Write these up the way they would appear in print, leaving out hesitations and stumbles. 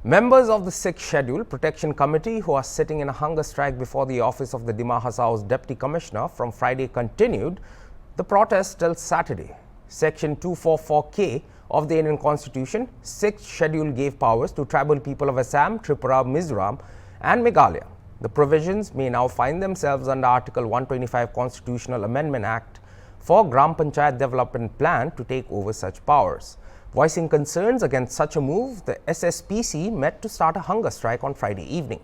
Members of the 6th Schedule Protection Committee who are sitting in a hunger strike before the office of the Dima Hasao's Deputy Commissioner from Friday continued the protest till Saturday. Section 244K of the Indian Constitution, 6th Schedule gave powers to tribal people of Assam, Tripura, Mizoram and Meghalaya. The provisions may now find themselves under Article 125 Constitutional Amendment Act for Gram Panchayat Development Plan to take over such powers. Voicing concerns against such a move, the SSPC met to start a hunger strike on Friday evening.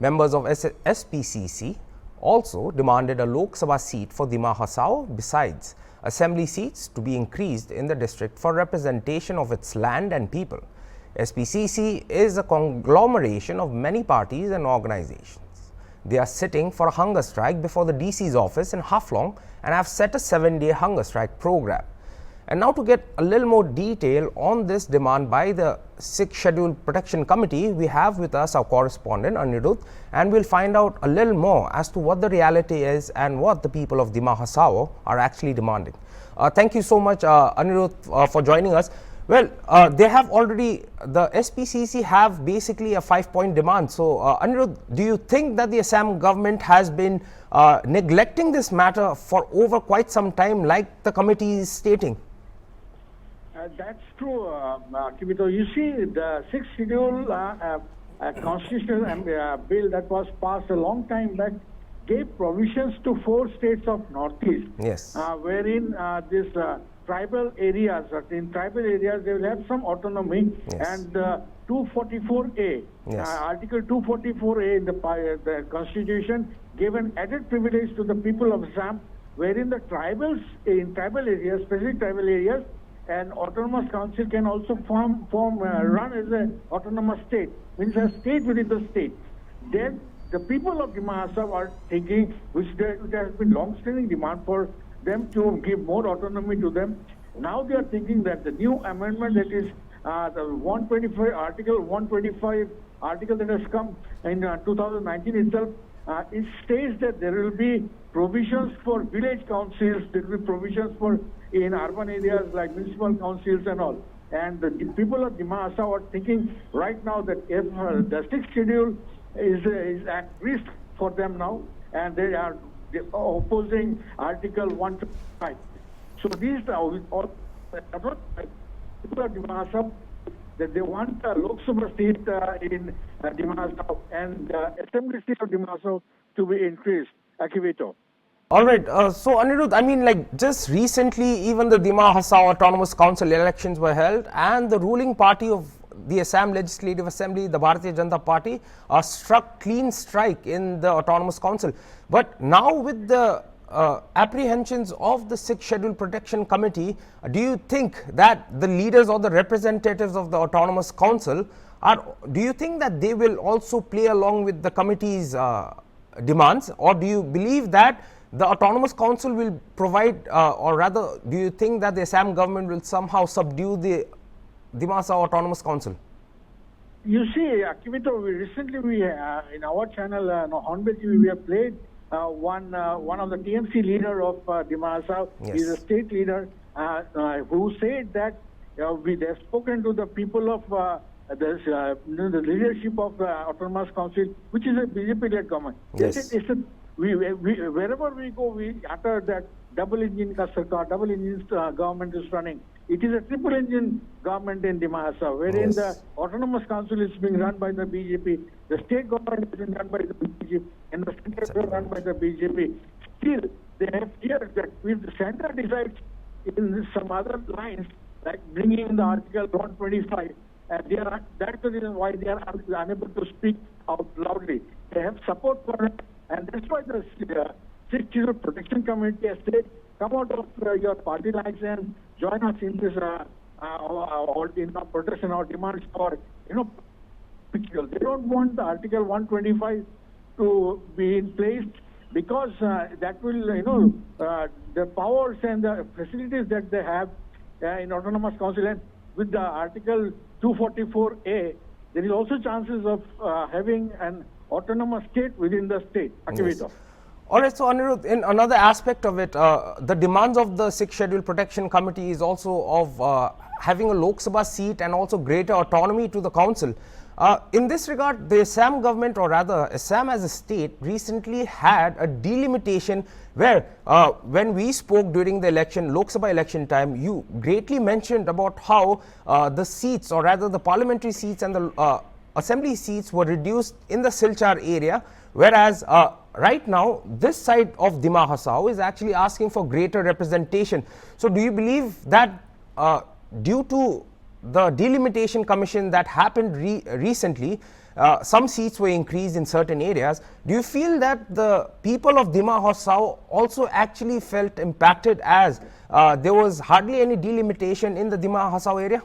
Members of SPCC also demanded a Lok Sabha seat for Dima Hasao besides assembly seats to be increased in the district for representation of its land and people. SPCC is a conglomeration of many parties and organizations. They are sitting for a hunger strike before the DC's office in Halflong and have set a 7-day hunger strike program. And now to get a little more detail on this demand by the 6th Schedule Protection Committee, we have with us our correspondent Anirudh, and we'll find out a little more as to what the reality is and what the people of Dima Hasao are actually demanding. Thank you so much, Anirudh, for joining us. Well, they have already, the SPCC have basically a 5-point demand. So, Anirudh, do you think that the Assam government has been neglecting this matter for over quite some time, like the committee is stating? That's true, Kibito. You see, the 6th Schedule constitutional bill that was passed a long time back gave provisions to 4 states of Northeast. Yes. Wherein this tribal areas, in tribal areas, they will have some autonomy. Yes. And 244A, yes. Article 244A in the Constitution gave an added privilege to the people of Assam, wherein the tribals in tribal areas, specific tribal areas, an autonomous council can also run as an autonomous state, means a state within the state. Then the people of Dima Hasao are thinking, which has been long-standing demand for them to give more autonomy to them. Now they are thinking that the new amendment, that is the 125 article that has come in 2019 itself, it states that there will be provisions for village councils, there will be provisions for in urban areas like municipal councils and all. And the people of Dima Hasao are thinking right now that if the 6th Schedule is at risk for them now, and they are opposing Article 125. So these are all people of Dima Hasao that they want a Lok Sabha seat in Dima Hasao and assembly seat of Dima Hasao to be increased. Akivito. All right. So, Anirudh, I mean, like just recently, even the Dima Hasao Autonomous Council elections were held, and the ruling party of the Assam Legislative Assembly, the Bharatiya Janata Party, struck clean strike in the Autonomous Council. But now with the apprehensions of the 6th Schedule Protection Committee, do you think that the leaders or the representatives of the Autonomous Council do you think that they will also play along with the committee's demands, or do you believe that the Autonomous Council will provide, or rather, do you think that the Assam government will somehow subdue the Dima Hasao Autonomous Council? You see, Akivito, recently in our channel, Hornbill TV, we have played one of the TMC leader of Dima Hasao. Yes. He's a state leader who said that we have spoken to the people of the leadership of the Autonomous Council, which is a BJP-led government. Yes. Wherever we go, we utter that double engine government is running. It is a triple engine government in Dima Hasao, wherein Yes. the Autonomous Council is being run by the BJP, the state government is being run by the BJP, and the center is being run by the BJP. Still, they have feared that if the center decides in some other lines, like bringing in the Article 125, that's the reason why they are unable to speak out loudly. They have support for it, and that's why the 6th Schedule Protection Committee has said, come out of your party lines and join us in this protection or demands for, they don't want the Article 125 to be in place because that will, the powers and the facilities that they have in Autonomous Council, and with the Article 244A, there is also chances of having an autonomous state within the state. Yes. All right, so Anirudh, in another aspect of it, the demands of the 6th Schedule Protection Committee is also of having a Lok Sabha seat and also greater autonomy to the council. In this regard, the Assam government, or rather Assam as a state, recently had a delimitation where when we spoke during the election, Lok Sabha election time, you greatly mentioned about how the seats, or rather the parliamentary seats and the assembly seats were reduced in the Silchar area, whereas right now this side of Dima Hasao is actually asking for greater representation. So do you believe that due to the delimitation commission that happened recently, some seats were increased in certain areas? Do you feel that the people of Dima Hasao also actually felt impacted, as there was hardly any delimitation in the Dima Hasao area?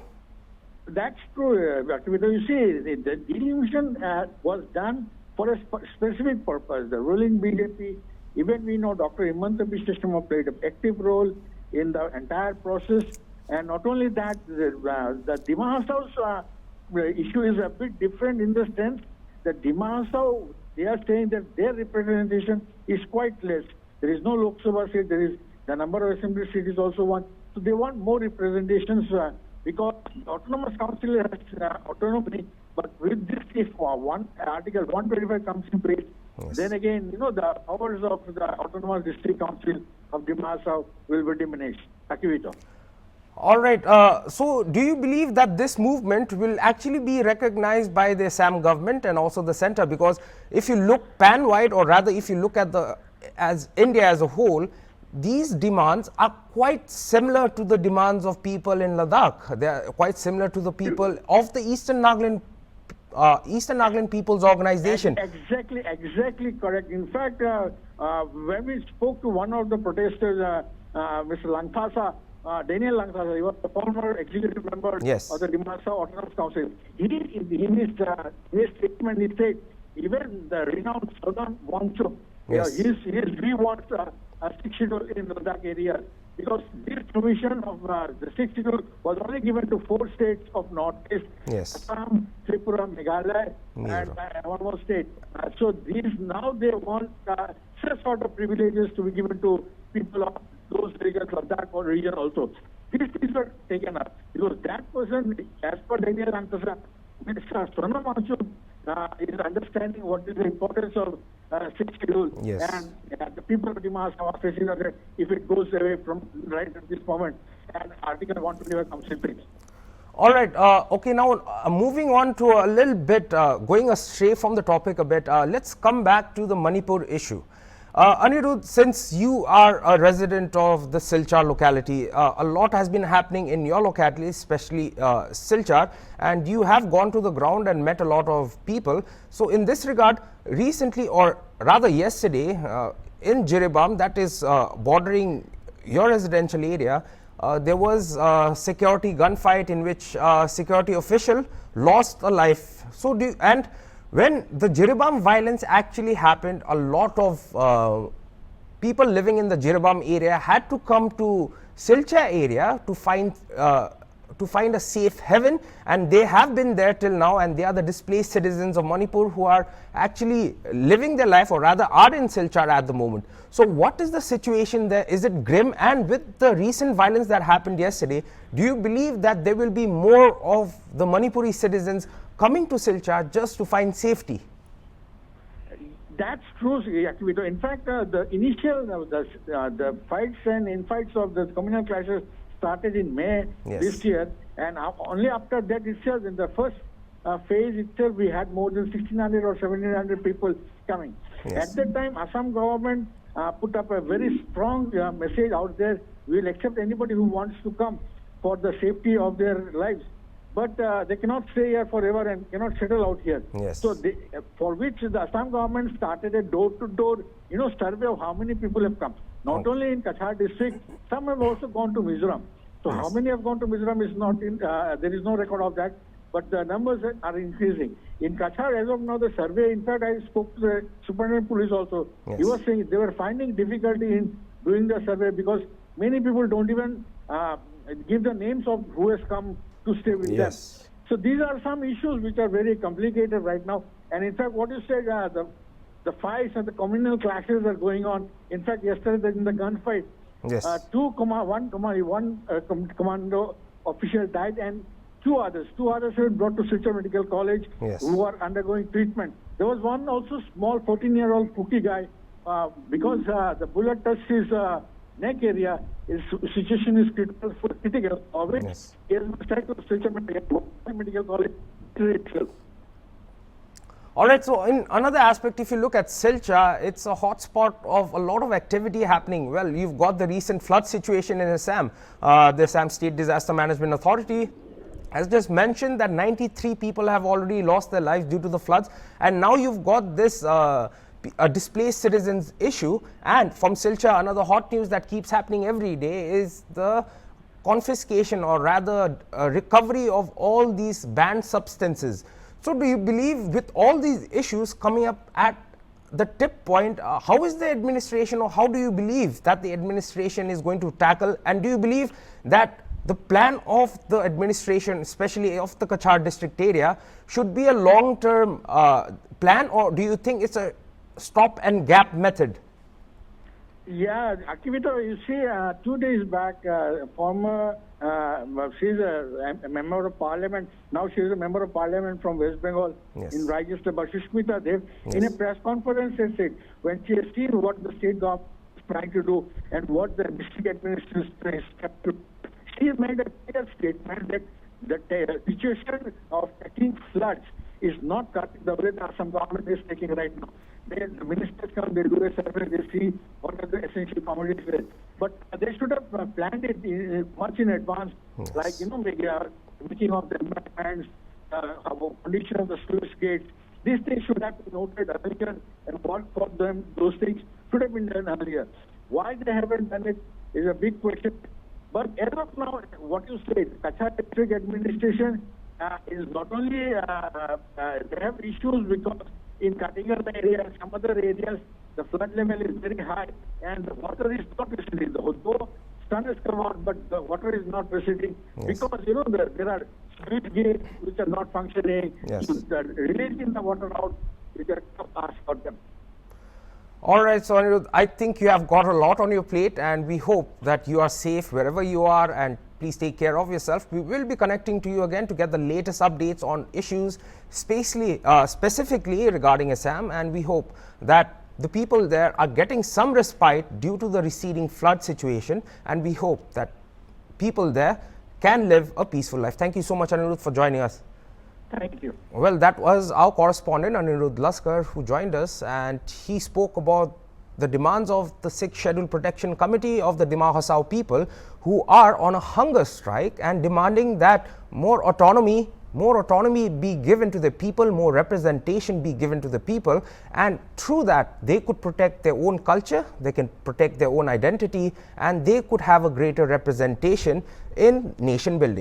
That's true. You see, the delimitation was done for a specific purpose. The ruling BJP, even we know Dr. Himanta Biswa Sharma played an active role in the entire process. And not only that, the Dima Hasao's issue is a bit different in the sense that Dima Hasao, they are saying that their representation is quite less. There is no Lok Sabha seat, there is the number of assembly seats is also one. So they want more representations because the Autonomous Council has autonomy, but with this, if Article 125 comes in place, then again, the powers of the Autonomous District Council of Dima Hasao will be diminished. Akivito. All right. So do you believe that this movement will actually be recognized by the Assam government and also the center? Because if you look pan-wide, or rather if you look at as India as a whole, these demands are quite similar to the demands of people in Ladakh. They are quite similar to the people of the Eastern Nagaland People's Organization. Exactly correct. In fact, when we spoke to one of the protesters, Mr. Langthasa, Daniel Langthasa, he was the former executive member of the Dima Hasao Autonomous Council. In his statement, he said, even the renowned Southern Wangchuk, he wants a 6 schedule in Ladakh area, because this provision of the 6 schedule was only given to 4 states of Northeast, Assam, Tripura, Meghalaya, and one more state. So now they want such sort of privileges to be given to people of those regions, Ladakh or region also. These things were taken up because that person, as per Daniel Langthasa, Mr. Sonam Wangchuk is understanding what is the importance of 6 schedule, and the people of Dima Hasao are facing that if it goes away from right at this moment, and Article 125 comes in place. All right. Okay, now moving on to a little bit, going astray from the topic a bit, let's come back to the Manipur issue. Anirudh, since you are a resident of the Silchar locality, a lot has been happening in your locality, especially Silchar, and you have gone to the ground and met a lot of people. So in this regard, recently, or rather yesterday, in Jiribam, that is bordering your residential area, there was a security gunfight in which a security official lost a life. So when the Jiribam violence actually happened, a lot of people living in the Jiribam area had to come to Silchar area to find a safe haven, and they have been there till now, and they are the displaced citizens of Manipur who are actually living their life, or rather are in Silchar at the moment. So what is the situation there? Is it grim? And with the recent violence that happened yesterday, do you believe that there will be more of the Manipuri citizens coming to Silchar just to find safety? That's true, Akivito. In fact, the initial the fights and infights of the communal clashes started in May this year, and only after that itself, in the first phase itself, we had more than 1,600 or 1,700 people coming. At that time, Assam government put up a very strong message out there: we will accept anybody who wants to come for the safety of their lives. But they cannot stay here forever and cannot settle out here. So for which the Assam government started a door-to-door, survey of how many people have come. Not only in Kachar district, some have also gone to Mizoram. So how many have gone to Mizoram is not in, there is no record of that, but the numbers are increasing. In Kachar, as of now, the survey, in fact, I spoke to the Superintendent Police also. He was saying they were finding difficulty in doing the survey because many people don't even give the names of who has come to stay with them. So these are some issues which are very complicated right now. And in fact, what you said, the fights and the communal clashes are going on. In fact, yesterday in the gunfight, one commando official died, and Two others have been brought to Silchar Medical College Yes. who are undergoing treatment. There was one also small 14-year-old cookie guy, because the bullet touched his neck area, his situation is critical. Of which Yes. he has been sent to Silchar Medical College itself. All right, so in another aspect, if you look at Silchar, it's a hotspot of a lot of activity happening. Well, you've got the recent flood situation in Assam. The Assam State Disaster Management Authority has just mentioned that 93 people have already lost their lives due to the floods. And now you've got this displaced citizens issue. And from Silchar, another hot news that keeps happening every day is the confiscation, or rather recovery of all these banned substances. So do you believe, with all these issues coming up at the tip point, how is the administration, or how do you believe that the administration is going to tackle, and do you believe that the plan of the administration, especially of the Kachar district area, should be a long-term plan, or do you think it's a stop and gap method? Yeah, Akivita, you see, 2 days back, former, she's a member of parliament, now she's a member of parliament from West Bengal. Yes. In Rajasthan, Sushmita Dev, Yes. in a press conference, she said, when she has seen what the state government is trying to do and what the district administration is kept to, she made a clear statement that the situation of tackling floods is not cutting the way the Assam government is taking right now. The ministers come, they do a survey, they see what are the essential commodities there. But they should have planned it much in advance, Yes. like, making of the plans, condition of the sluice gates. These things should have been noted earlier, and work for them, those things should have been done earlier. Why they haven't done it is a big question. But as of now, what you said, Kachar district administration is not only, they have issues because in Katingar area, some other areas, the flood level is very high and the water is not receding. Although sun has come out, but the water is not receding. Yes. Because, there are sluice gates which are not functioning. Yes. Releasing the water out, which are tough ask for them. All right, so Anirudh, I think you have got a lot on your plate, and we hope that you are safe wherever you are, and please take care of yourself. We will be connecting to you again to get the latest updates on issues specifically regarding Assam, and we hope that the people there are getting some respite due to the receding flood situation, and we hope that people there can live a peaceful life. Thank you so much, Anirudh, for joining us. Thank you. Well, that was our correspondent Anirudh Laskar who joined us, and he spoke about the demands of the 6th Schedule Protection Committee of the Dima Hasao people, who are on a hunger strike and demanding that more autonomy be given to the people, more representation be given to the people, and through that they could protect their own culture, they can protect their own identity, and they could have a greater representation in nation building.